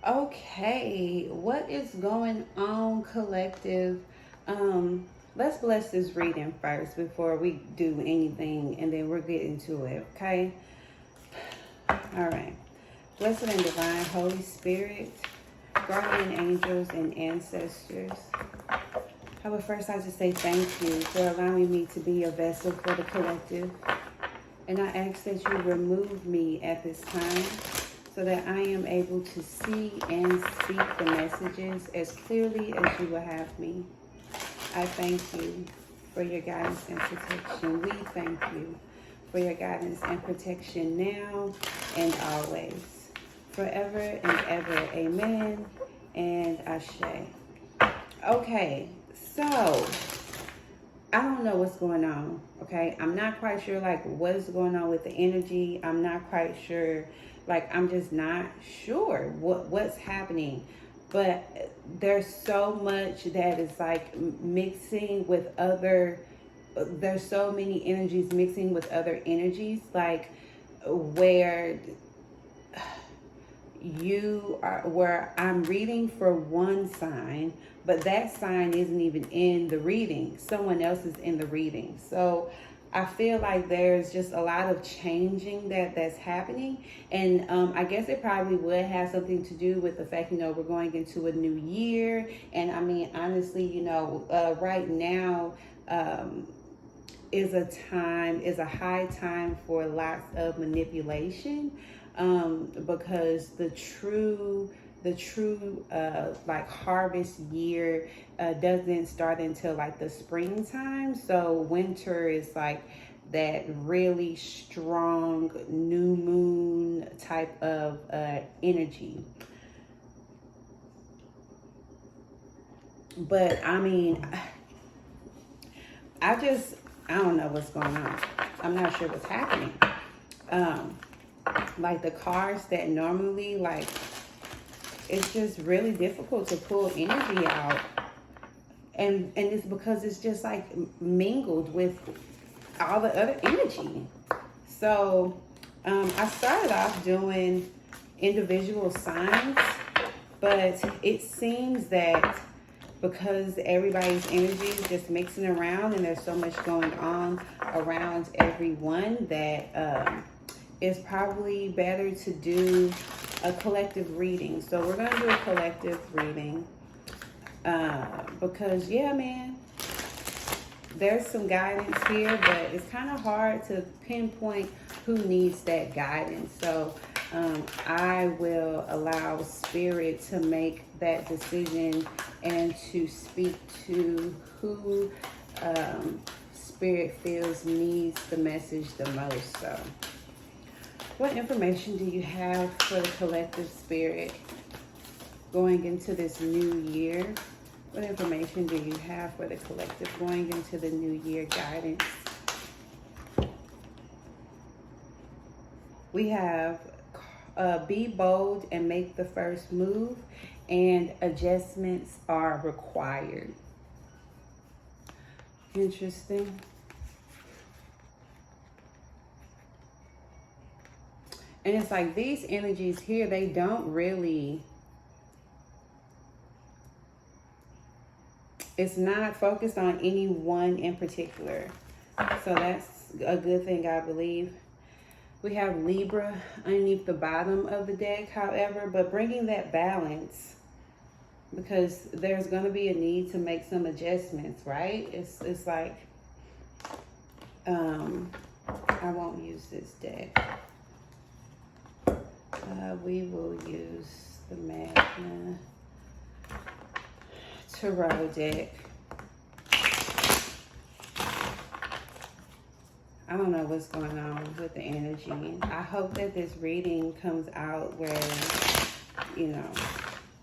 Okay, what is going on, collective? Let's bless this reading first before we do anything, and then we'll get into it, okay? All right. Blessed and divine Holy Spirit, guardian angels, and ancestors. I would first like to say thank you for allowing me to be a vessel for the collective. And I ask that you remove me at this time so that I am able to see and speak the messages as clearly as you will have me. I thank you for your guidance and protection. We thank you for your guidance and protection now and always. Forever and ever. Amen and Ashe. Okay, so I don't know what's going on, okay? I'm not quite sure, like, what is going on with the energy. I'm not quite sure, like, I'm just not sure what's happening. But there's so much that is, like, mixing with other, there's so many energies mixing with other energies, like, where where I'm reading for one sign, but that sign isn't even in the reading. Someone else is in the reading. So I feel like there's just a lot of changing that's happening. And I guess it probably would have something to do with the fact, we're going into a new year. And I mean, honestly, right now, is a high time for lots of manipulation, because the true like harvest year doesn't start until like the springtime. So winter is like that really strong new moon type of energy. But I mean, I don't know what's going on. I'm not sure what's happening. Like the cards that normally, like, it's just really difficult to pull energy out. And it's because it's just like mingled with all the other energy. So I started off doing individual signs, but it seems that because everybody's energy is just mixing around and there's so much going on around everyone, that it's probably better to do a collective reading. So we're going to do a collective reading because, yeah, man, there's some guidance here, but it's kind of hard to pinpoint who needs that guidance. So I will allow Spirit to make that decision and to speak to who Spirit feels needs the message the most. So what information do you have for the collective, Spirit, going into this new year? What information do you have for the collective going into the new year guidance? We have be bold and make the first move, and adjustments are required. Interesting. And it's like these energies here, they don't really, it's not focused on any one in particular. So that's a good thing, I believe. We have Libra underneath the bottom of the deck, however, but bringing that balance, because there's going to be a need to make some adjustments, right? It's like, I won't use this deck. We will use the Magna Tarot deck. I don't know what's going on with the energy. I hope that this reading comes out where,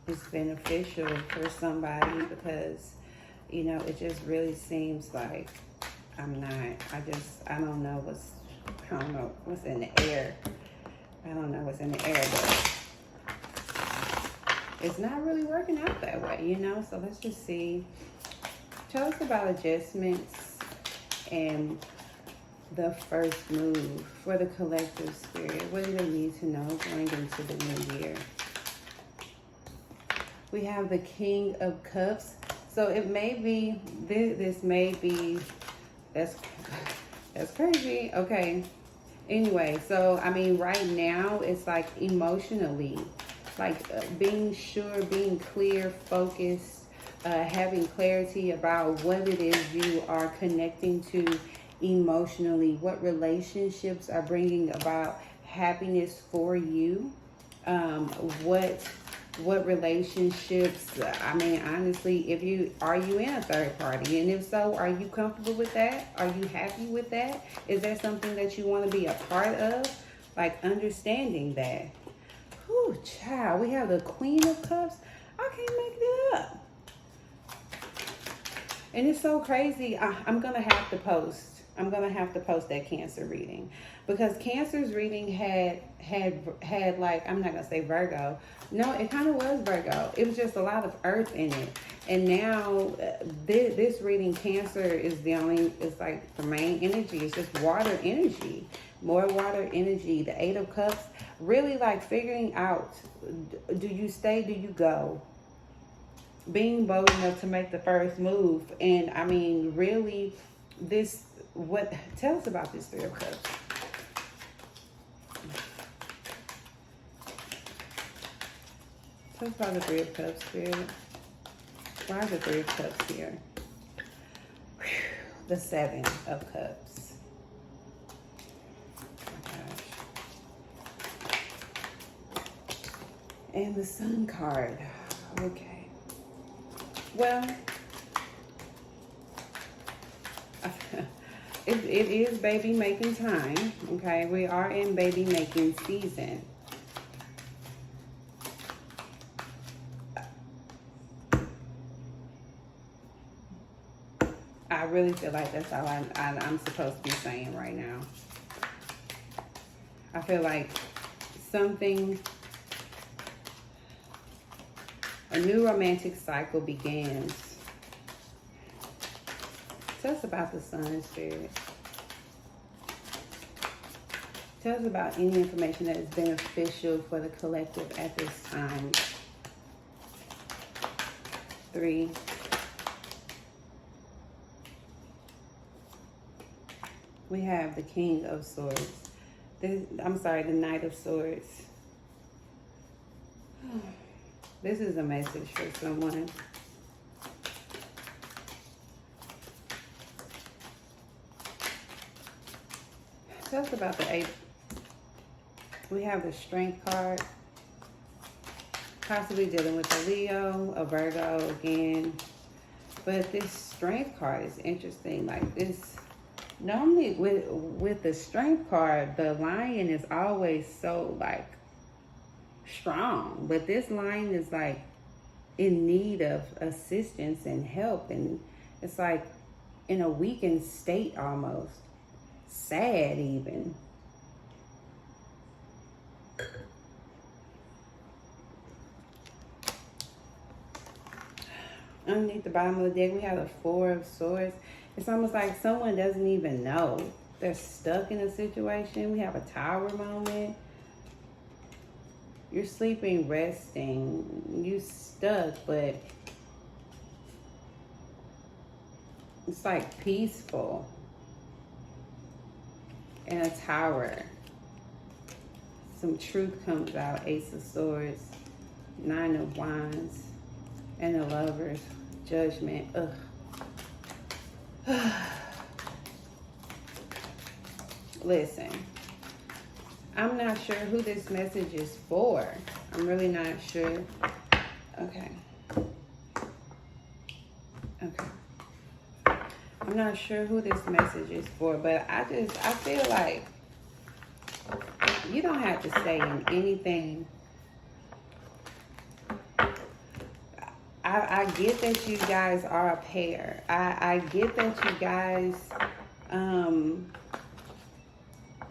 it's beneficial for somebody, because, it just really seems like I don't know what's in the air. I don't know what's in the air, but it's not really working out that way, So let's just see. Tell us about adjustments and the first move for the collective, Spirit. What do they need to know going into the new year? We have the King of Cups. So it may be, this may be, that's crazy. Okay. Anyway, so, I mean, right now, it's like emotionally, like being sure, being clear, focused, having clarity about what it is you are connecting to emotionally, what relationships are bringing about happiness for you, what relationships, I mean, honestly, are you in a third party? And if so, are you comfortable with that? Are you happy with that? Is that something that you want to be a part of? Like, understanding that. Whew, child, we have the Queen of Cups. I can't make it up. And it's so crazy. I'm going to have to post. I'm going to have to post that Cancer reading. Because Cancer's reading had like, I'm not going to say Virgo. No, it kind of was Virgo. It was just a lot of earth in it. And now this reading, Cancer, is it's like the main energy. It's just water energy. More water energy. The Eight of Cups. Really like figuring out, do you stay, do you go? Being bold enough to make the first move. And I mean, really, tell us about this Three of Cups. Tell us about the Three of Cups, Spirit. Why are the Three of Cups here? The Seven of Cups. Oh my gosh. And the Sun card. Okay. Well, it is baby making time. Okay, we are in baby making season. I really feel like that's all I'm supposed to be saying right now. I feel like a new romantic cycle begins. Tell us about the Sun, Spirit. Tell us about any information that is beneficial for the collective at this time. 3. We have the King of Swords. The Knight of Swords. This is a message for someone. Tell us about the 8. We have the Strength card. Possibly dealing with a Leo, a Virgo again. But this Strength card is interesting. Like this, normally with the Strength card, the Lion is always so like strong. But this Lion is like in need of assistance and help. And it's like in a weakened state almost. Sad even. Underneath the bottom of the deck, we have the 4 of Swords. It's almost like someone doesn't even know. They're stuck in a situation. We have a Tower moment. You're sleeping, resting. You stuck, but it's like peaceful. And a Tower. Some truth comes out. Ace of Swords. 9 of Wands. And the Lovers. Judgment. Ugh. Listen. I'm not sure who this message is for. I'm really not sure. Okay. I'm not sure who this message is for, but I feel like you don't have to say in anything. I get that you guys are a pair. I get that you guys,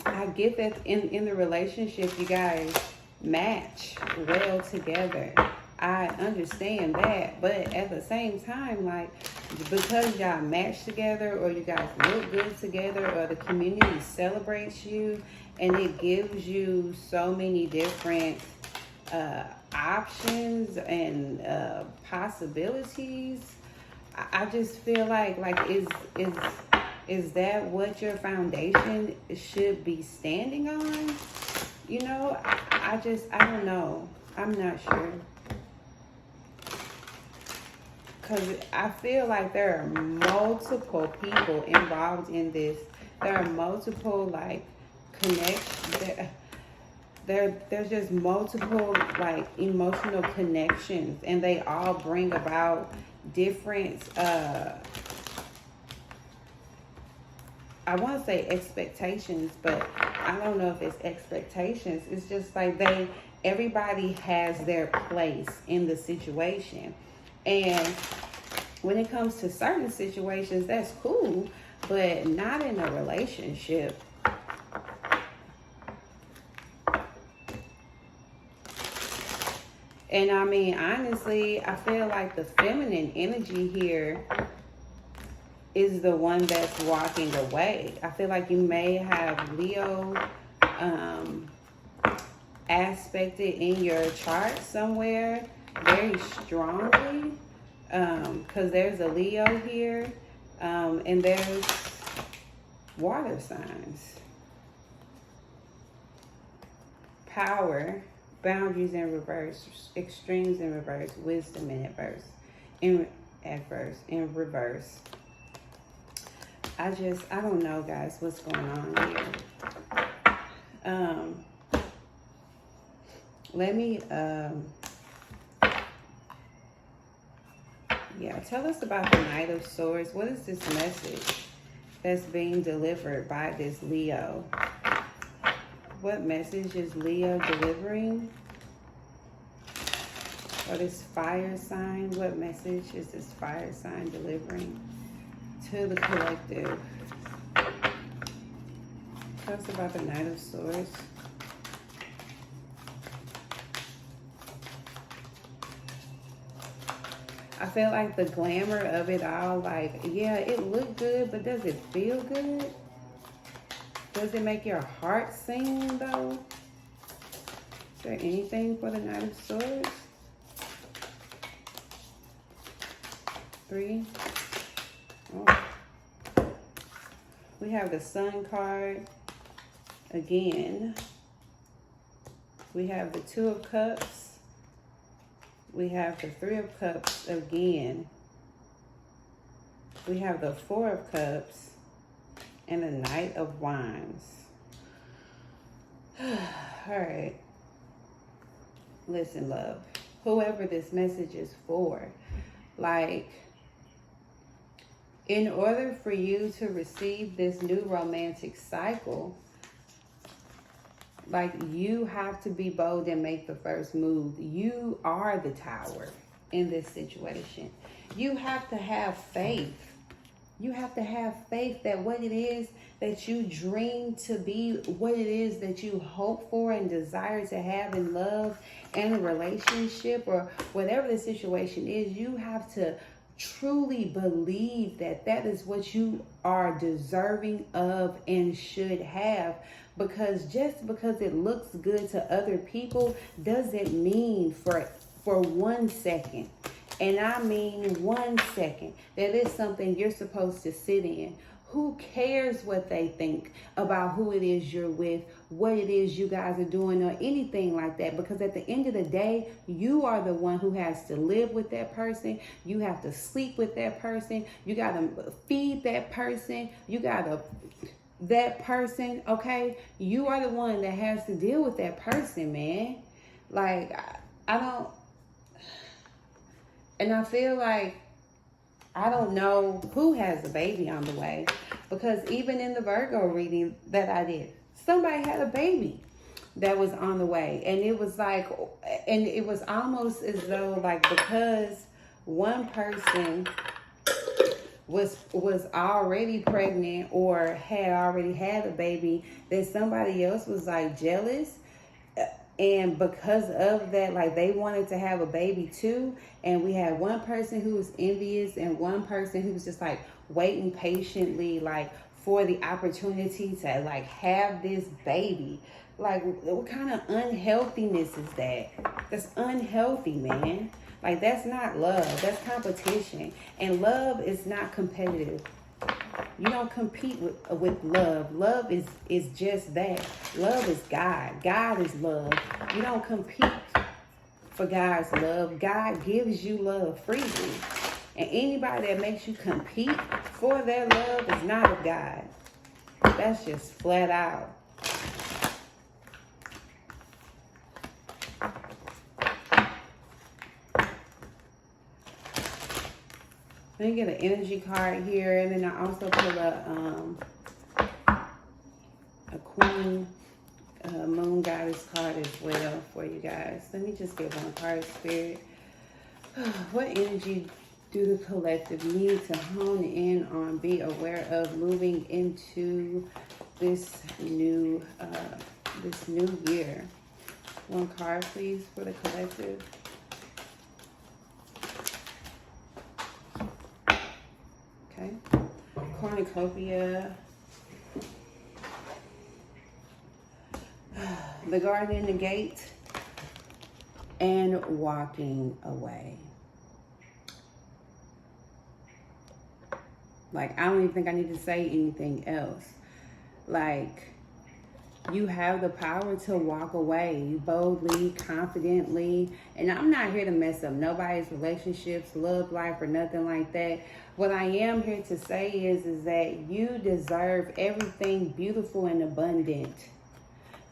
I get that in the relationship you guys match well together. I understand that, but at the same time, like, because y'all match together or you guys look good together or the community celebrates you and it gives you so many different options and possibilities. I just feel like is that what your foundation should be standing on? You know, I don't know. I'm not sure. Because I feel like there are multiple people involved in this. There are multiple, like, connections. There's just multiple, like, emotional connections. And they all bring about different, I want to say expectations, but I don't know if it's expectations. It's just like everybody has their place in the situation. And when it comes to certain situations, that's cool, but not in a relationship. And I mean, honestly, I feel like the feminine energy here is the one that's walking away. I feel like you may have Leo aspected in your chart somewhere very strongly, because there's a Leo here, and there's water signs. Power, boundaries in reverse, extremes in reverse, wisdom in adverse, in reverse. I don't know, guys, what's going on here. Let me, tell us about the Knight of Swords. What is this message that's being delivered by this Leo? What message is Leo delivering? Or this fire sign? What message is this fire sign delivering to the collective? Tell us about the Knight of Swords. I feel like the glamour of it all, like, yeah, it looked good, but does it feel good? Does it make your heart sing, though? Is there anything for the Knight of Swords? 3. Oh. We have the Sun card again. We have the 2 of Cups. We have the 3 of Cups again. We have the 4 of Cups and the Knight of Wands. All right. Listen, love. Whoever this message is for, like, in order for you to receive this new romantic cycle, like, you have to be bold and make the first move. You are the tower in this situation. You have to have faith. You have to have faith that what it is that you dream to be, what it is that you hope for and desire to have in love and a relationship or whatever the situation is, you have to truly believe that that is what you are deserving of and should have. Because just because it looks good to other people doesn't mean for 1 second, and I mean 1 second, that is something you're supposed to sit in. Who cares what they think about who it is you're with, what it is you guys are doing, or anything like that? Because at the end of the day, you are the one who has to live with that person. You have to sleep with that person. You got to feed that person. You got to that person, okay? You are the one that has to deal with that person, man. Like, I don't, and I feel like I don't know who has a baby on the way, because even in the Virgo reading that I did, somebody had a baby that was on the way. And it was like, and it was almost as though, like, because one person was already pregnant or had already had a baby, that somebody else was like jealous, and because of that, like, they wanted to have a baby too. And we had one person who was envious and one person who was just like waiting patiently, like, for the opportunity to, like, have this baby. Like, what kind of unhealthiness is that? That's unhealthy, man. Like, that's not love. That's competition. And love is not competitive. You don't compete with love. Love is just that. Love is God. God is love. You don't compete for God's love. God gives you love freely. And anybody that makes you compete for their love is not of God. That's just flat out. Let me get an energy card here, and then I also pull a Queen Moon Goddess card as well for you guys. Let me just get one card, Spirit. What energy do the collective need to hone in on, be aware of moving into this new year? One card, please, for the collective. Okay. Cornucopia. The Guardian, the Gate, and walking away. Like, I don't even think I need to say anything else. Like, you have the power to walk away boldly, confidently. And I'm not here to mess up nobody's relationships, love life, or nothing like that. What I am here to say is that you deserve everything beautiful and abundant.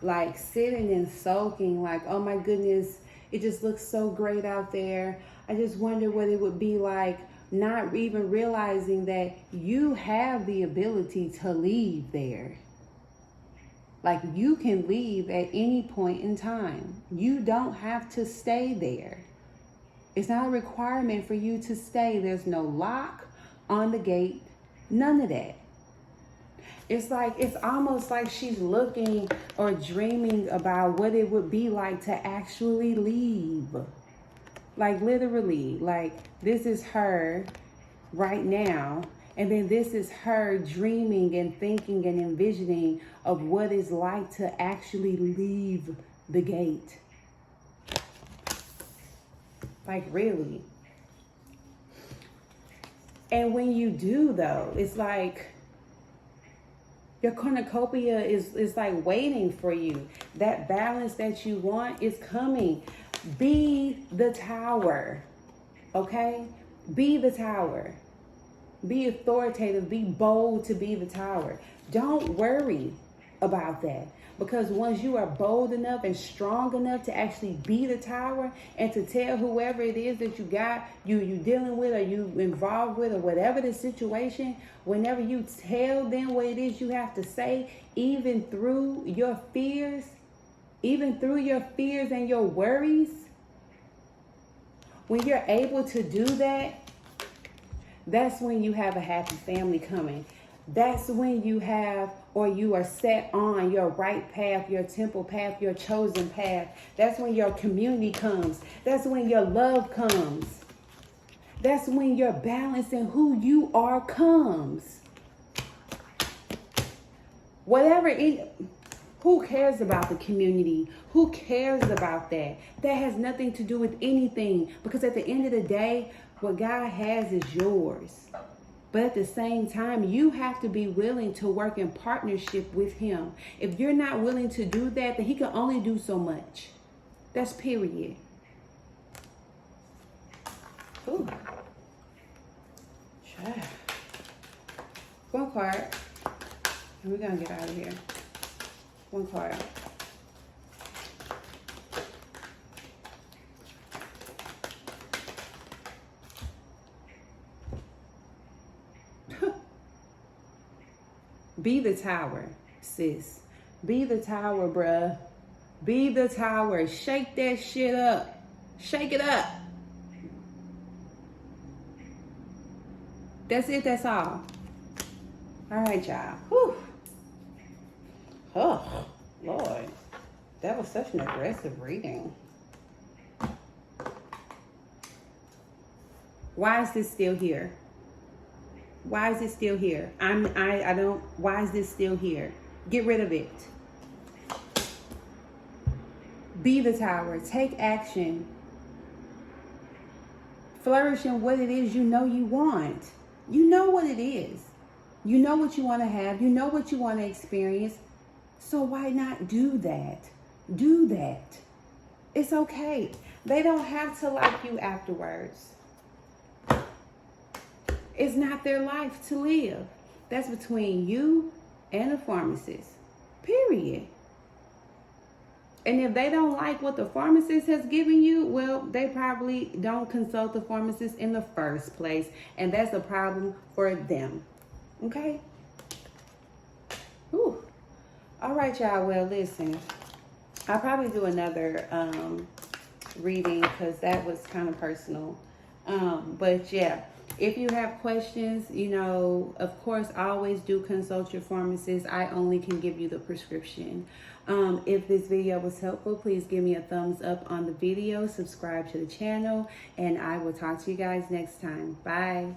Like, sitting and soaking, like, oh my goodness, it just looks so great out there. I just wonder what it would be like, not even realizing that you have the ability to leave there. Like, you can leave at any point in time. You don't have to stay there. It's not a requirement for you to stay. There's no lock on the gate, none of that. It's like, it's almost like she's looking or dreaming about what it would be like to actually leave. Like, literally, like, this is her right now. And then this is her dreaming and thinking and envisioning of what it's like to actually leave the gate. Like, really. And when you do, though, it's like your cornucopia is like waiting for you. That balance that you want is coming. Be the tower, okay? Be the tower. Be authoritative. Be bold to be the tower. Don't worry about that. Because once you are bold enough and strong enough to actually be the tower and to tell whoever it is that you got, you dealing with or you involved with or whatever the situation, whenever you tell them what it is you have to say, even through your fears and your worries, when you're able to do that, that's when you have a happy family coming. That's when you have, or you are set on your right path, your temple path, your chosen path. That's when your community comes. That's when your love comes. That's when your balance and who you are comes. Who cares about the community? Who cares about that? That has nothing to do with anything, because at the end of the day, what God has is yours. But at the same time, you have to be willing to work in partnership with him. If you're not willing to do that, then he can only do so much. That's period. Ooh. Child. One card. And we're going to get out of here. One card. Be the tower, sis. Be the tower, bruh. Be the tower. Shake that shit up. Shake it up. That's it. That's all. All right, y'all. Whew. Oh, Lord. That was such an aggressive reading. Why is this still here? Why is it still here? Why is this still here? Get rid of it. Be the tower. Take action. Flourish in what it is you know you want. You know what it is. You know what you want to have. You know what you want to experience. So why not do that? Do that. It's okay. They don't have to like you afterwards. It's not their life to live. That's between you and the pharmacist. Period. And if they don't like what the pharmacist has given you, well, they probably don't consult the pharmacist in the first place. And that's a problem for them. Okay? Whew. All right, y'all. Well, listen. I'll probably do another reading because that was kind of personal. But yeah, if you have questions, you know, of course, always do consult your pharmacist. I only can give you the prescription. If this video was helpful, please give me a thumbs up on the video, subscribe to the channel, and I will talk to you guys next time. Bye.